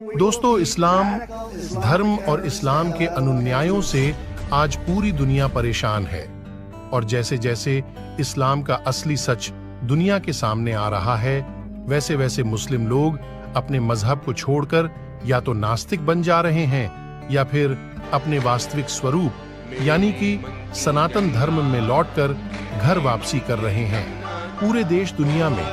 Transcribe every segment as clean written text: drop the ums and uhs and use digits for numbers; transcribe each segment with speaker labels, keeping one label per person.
Speaker 1: दोस्तों, इस्लाम धर्म और इस्लाम के अनुयायियों से आज पूरी दुनिया परेशान है। और जैसे जैसे इस्लाम का असली सच दुनिया के सामने आ रहा है, वैसे वैसे मुस्लिम लोग अपने मजहब को छोड़कर या तो नास्तिक बन जा रहे हैं या फिर अपने वास्तविक स्वरूप यानी कि सनातन धर्म में लौटकर घर वापसी कर रहे हैं। पूरे देश दुनिया में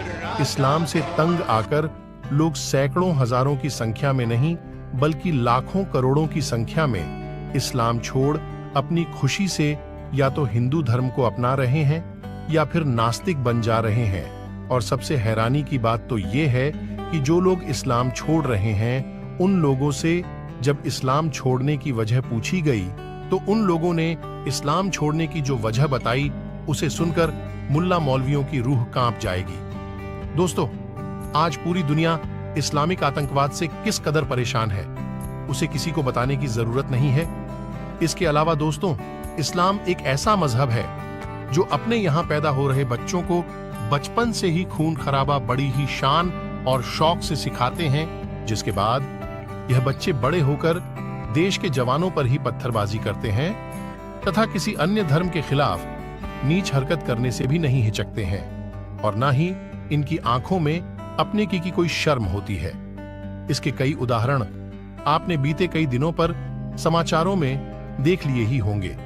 Speaker 1: इस्लाम से तंग आकर लोग सैकड़ों हजारों की संख्या में नहीं बल्कि लाखों करोड़ों की संख्या में इस्लाम छोड़ अपनी खुशी से या तो हिंदू धर्म को अपना रहे हैं या फिर नास्तिक बन जा रहे हैं। और सबसे हैरानी की बात तो ये है कि जो लोग इस्लाम छोड़ रहे हैं, उन लोगों से जब इस्लाम छोड़ने की वजह पूछी गई तो उन लोगों ने इस्लाम छोड़ने की जो वजह बताई, उसे सुनकर मुल्ला मौलवियों की रूह कांप जाएगी। दोस्तों, आज पूरी दुनिया इस्लामिक आतंकवाद से किस कदर परेशान है, उसे किसी को बताने की जरूरत नहीं है। इसके अलावा दोस्तों, इस्लाम एक ऐसा मजहब है जो अपने यहाँ पैदा हो रहे बच्चों को बचपन से ही खून खराबा बड़ी ही शान और शौक से सिखाते हैं, जिसके बाद यह बच्चे बड़े होकर देश के जवानों पर ही पत्थरबाजी करते हैं तथा किसी अन्य धर्म के खिलाफ नीच हरकत करने से भी नहीं हिचकते हैं, और ना ही इनकी आंखों में अपने की कोई शर्म होती है। इसके कई उदाहरण आपने बीते कई दिनों पर समाचारों में देख लिए ही होंगे।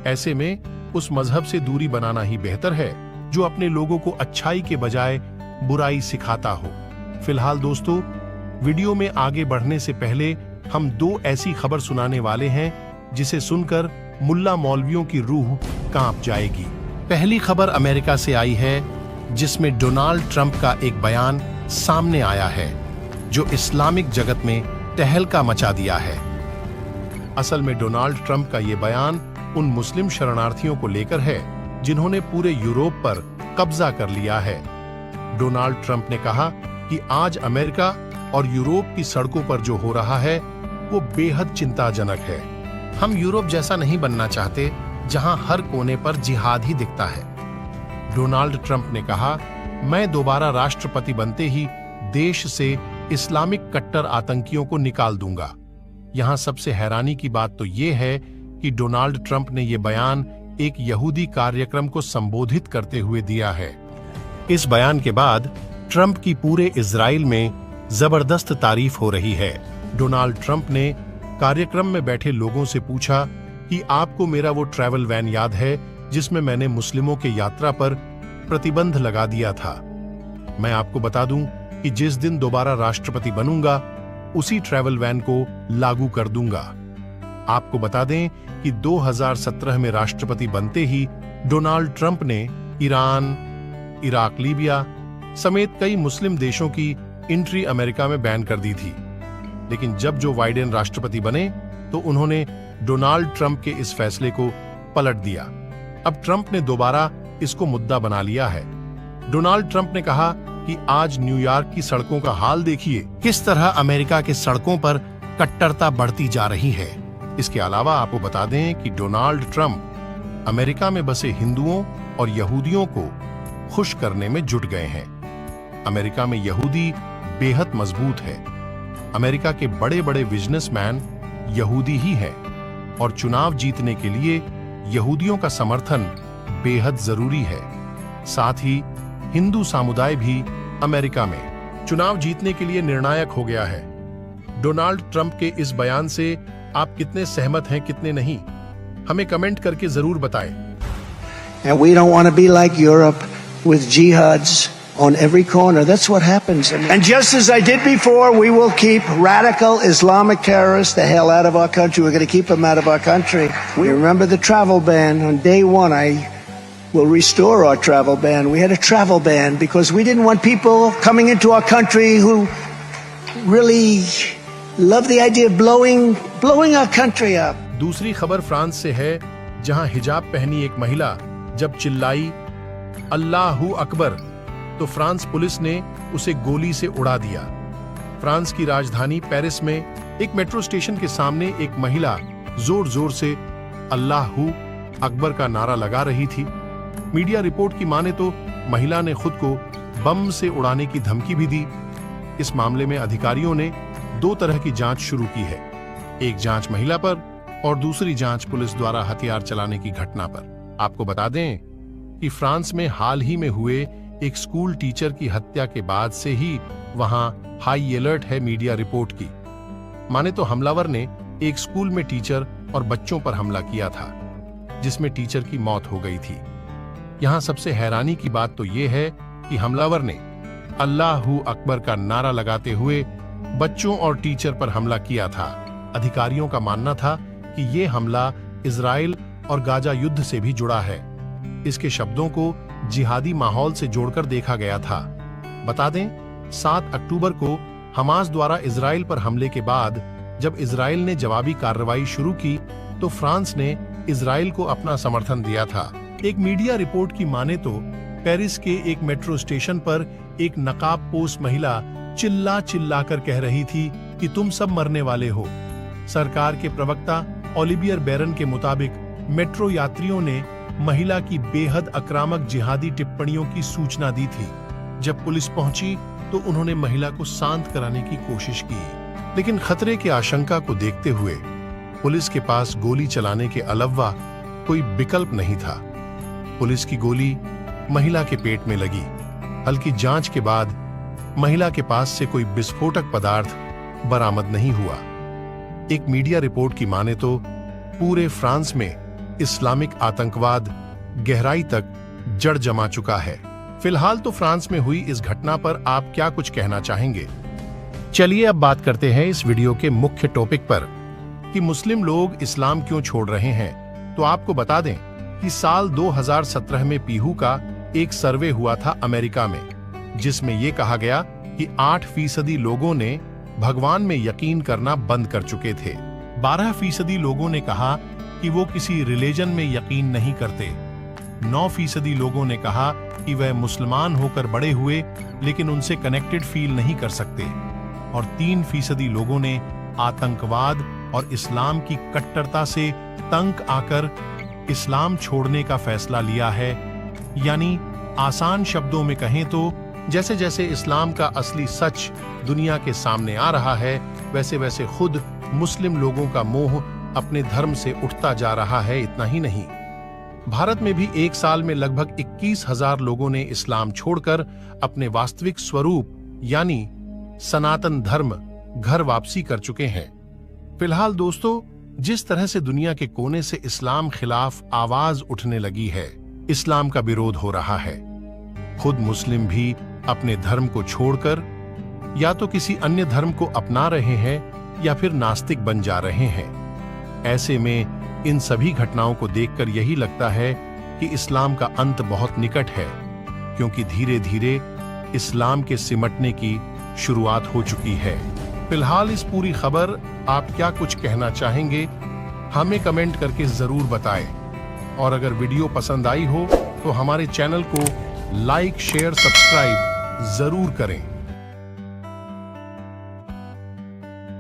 Speaker 1: ऐसे में उस मजहब से दूरी बनाना ही बेहतर है जो अपने लोगों को अच्छाई के बजाय बुराई सिखाता हो। फिलहाल दोस्तों, वीडियो में आगे बढ़ने से पहले हम दो ऐसी खबर सुनाने वाले हैं जिसे सुनकर मुल्ला मौलवियों की रूह कांप जाएगी। पहली खबर अमेरिका से आई है, जिसमें डोनाल्ड ट्रंप का एक बयान सामने आया है जो इस्लामिक जगत में तहलका मचा दिया है। असल में डोनाल्ड ट्रंप का ये बयान उन मुस्लिम शरणार्थियों को लेकर है जिन्होंने पूरे यूरोप पर कब्जा कर लिया है। डोनाल्ड ट्रंप ने कहा कि आज अमेरिका और यूरोप की सड़कों पर जो हो रहा है वो बेहद चिंताजनक है। हम यूरोप जैसा नहीं बनना चाहते जहां हर कोने पर जिहाद ही दिखता है। डोनाल्ड ट्रंप ने कहा, मैं दोबारा राष्ट्रपति बनते ही देश से इस्लामिक कट्टर आतंकियों को निकाल दूंगा। यहां सबसे हैरानी की बात तो यह है कि डोनाल्ड ट्रंप ने यह बयान एक यहूदी कार्यक्रम को संबोधित करते हुए दिया है। इस बयान के बाद ट्रंप की पूरे इजराइल में जबरदस्त तारीफ हो रही है। डोनाल्ड ट्रंप ने कार्यक्रम में बैठे लोगों से पूछा कि आपको मेरा वो ट्रैवल वैन याद है जिसमें मैंने मुस्लिमों के यात्रा पर प्रतिबंध लगा दिया था। मैं आपको बता दूं कि जिस दिन दोबारा राष्ट्रपति बनूंगा उसी ट्रैवल वैन को लागू कर दूंगा। आपको बता दें कि 2017 में राष्ट्रपति बनते ही डोनाल्ड ट्रंप ने ईरान, इराक, लीबिया समेत कई मुस्लिम देशों की एंट्री अमेरिका में बैन कर दी थी। लेकिन जब जो बाइडेन राष्ट्रपति बने तो उन्होंने डोनाल्ड ट्रंप के इस फैसले को पलट दिया। अब ट्रंप ने दोबारा इसको मुद्दा बना लिया है। डोनाल्ड ट्रंप ने कहा कि आज न्यूयॉर्क की सड़कों का हाल देखिए, किस तरह अमेरिका के सड़कों पर कट्टरता बढ़ती जा रही है। इसके अलावा आपको बता दें कि डोनाल्ड ट्रंप अमेरिका में बसे हिंदुओं और यहूदियों को खुश करने में जुट गए हैं। अमेरिका में यहूदी बेहद मजबूत है। अमेरिका के बड़े बड़े बिजनेसमैन यहूदी ही हैं और चुनाव जीतने के लिए यहूदियों का समर्थन बेहद जरूरी है। साथ ही हिंदू समुदाय भी अमेरिका में चुनाव जीतने के लिए निर्णायक हो गया है। डोनाल्ड ट्रंप के इस बयान से आप कितने सहमत हैं, कितने नहीं, हमें कमेंट करके जरूर बताएं।
Speaker 2: And we don't want to be like Europe with jihads on every corner. That's what happens. And just as I did before, we will keep radical Islamic terrorists the hell out of our country. We're going to keep them out of our country. We remember the travel ban on day one. I will restore our travel ban. We had a travel ban because we didn't want people coming into our country who really love the idea of blowing our country up.
Speaker 1: दूसरी खबर France से है, जहां हिजाब पहनी एक महिला जब चिल्लाई अल्लाहू अकबर तो फ्रांस पुलिस ने उसे गोली से उड़ा दिया। फ्रांस की राजधानी पेरिस में एक मेट्रो स्टेशन के सामने एक महिला जोर जोर से अल्लाहू अकबर का नारा लगा रही थी। मीडिया रिपोर्ट की माने तो महिला ने खुद को बम से उड़ाने की धमकी भी दी। इस मामले में अधिकारियों ने दो तरह की जांच शुरू की है, एक जांच महिला पर और दूसरी जांच पुलिस द्वारा हथियार चलाने की घटना पर। आपको बता दें कि फ्रांस में हाल ही में हुए एक स्कूल टीचर की हत्या के बाद से ही वहां हाई अलर्ट है मीडिया रिपोर्ट की। माने तो हमलावर ने एक स्कूल में टीचर और बच्चों पर हमला किया था, जिसमें टीचर की मौत हो गई थी। यहां सबसे हैरानी की बात तो यह है कि हमलावर ने अल्लाहू अकबर का नारा लगाते हुए बच्चों और टीचर पर हमला किया था। अधिकारियों का मानना था कि यह हमला इजराइल और गाजा युद्ध से भी जुड़ा है। इसके शब्दों को जिहादी माहौल से जोड़कर देखा गया था। बता दें, 7 अक्टूबर को हमास द्वारा इजराइल पर हमले के बाद जब इजराइल ने जवाबी कार्रवाई शुरू की तो फ्रांस ने इजराइल को अपना समर्थन दिया था। एक मीडिया रिपोर्ट की माने तो पेरिस के एक मेट्रो स्टेशन पर एक नकाबपोश महिला चिल्ला चिल्लाकर कह रही थी कि तुम सब मरने वाले हो। सरकार के प्रवक्ता ओलिवियर बैरन के मुताबिक मेट्रो यात्रियों ने महिला की बेहद आक्रामक जिहादी टिप्पणियों की सूचना दी थी। जब पुलिस पहुंची तो उन्होंने महिला को शांत कराने की कोशिश की, लेकिन खतरे की आशंका को देखते हुए पुलिस के पास गोली चलाने के अलावा कोई विकल्प नहीं था। पुलिस की गोली महिला के पेट में लगी। हल्की जांच के बाद महिला के पास से कोई विस्फोटक पदार्थ बरामद नहीं हुआ। एक मीडिया रिपोर्ट की माने तो पूरे फ्रांस में इस्लामिक आतंकवाद गहराई तक जड़ जमा चुका है। फिलहाल तो फ्रांस में हुई इस घटना पर आप क्या कुछ कहना चाहेंगे? चलिए अब बात करते हैं इस वीडियो के मुख्य टॉपिक पर कि मुस्लिम लोग इस्लाम क्यों छोड़ रहे हैं। तो आपको बता दें कि साल 2017 में पीहू का एक सर्वे हुआ था अमेरिका में, जिसमें यह कहा गया कि 8% लोगों ने भगवान में यकीन करना बंद कर चुके थे। 12% लोगों ने कहा कि वो किसी रिलीजन में यकीन नहीं करते। 9% लोगों ने कहा कि वह मुसलमान होकर बड़े हुए लेकिन उनसे कनेक्टेड फील नहीं कर सकते। और 3% लोगों ने आतंकवाद और इस्लाम की कट्टरता से तंग आकर इस्लाम छोड़ने का फैसला लिया है। यानी आसान शब्दों में कहें तो जैसे जैसे इस्लाम का असली सच दुनिया के सामने आ रहा है, वैसे वैसे खुद मुस्लिम लोगों का मोह अपने धर्म से उठता जा रहा है। इतना ही नहीं, भारत में भी एक साल में लगभग 21,000 लोगों ने इस्लाम छोड़कर अपने वास्तविक स्वरूप यानी सनातन धर्म घर वापसी कर चुके हैं। फिलहाल दोस्तों, जिस तरह से दुनिया के कोने से इस्लाम खिलाफ आवाज उठने लगी है, इस्लाम का विरोध हो रहा है, खुद मुस्लिम भी अपने धर्म को छोड़कर या तो किसी अन्य धर्म को अपना रहे हैं या फिर नास्तिक बन जा रहे हैं। ऐसे में इन सभी घटनाओं को देखकर यही लगता है कि इस्लाम का अंत बहुत निकट है, क्योंकि धीरे धीरे इस्लाम के सिमटने की शुरुआत हो चुकी है। फिलहाल इस पूरी खबर आप क्या कुछ कहना चाहेंगे, हमें कमेंट करके जरूर बताएं। और अगर वीडियो पसंद आई हो तो हमारे चैनल को लाइक, शेयर, सब्सक्राइब जरूर करें।